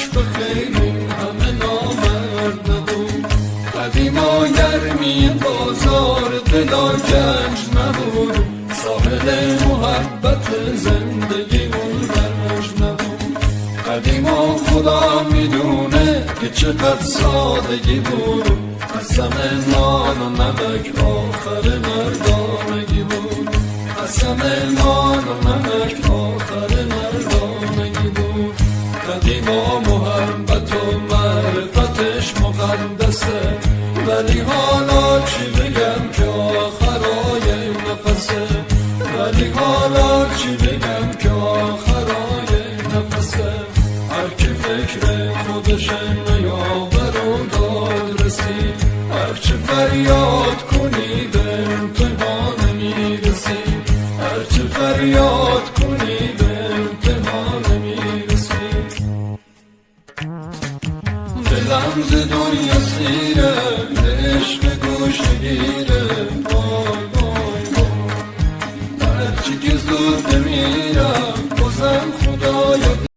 عشق خیلی همه نامرد نبود. قدیما گرمی بازار دلا گنج نبود، ساحل محبت زندگیمون برش نبود. قدیما خدا میدونه که چقدر سادگی بود، قسم نان و نمک آخر مردانگی بود. قسم نان و نمک آخر مردانگی بود. قدیما محبت و معرفتش مقدسه، ولی حالا چی بگم که آخرای نفسه. ولی حالا چی بگم که آخرای نفسه. هر که فکر خودشه نیاور و داد رسید، هرچه فریاد کنی به امتحان میرسی. هرچه فریاد کنی به امتحان میرسی. دلم ز دنیا سیره، عشق گوش گیره،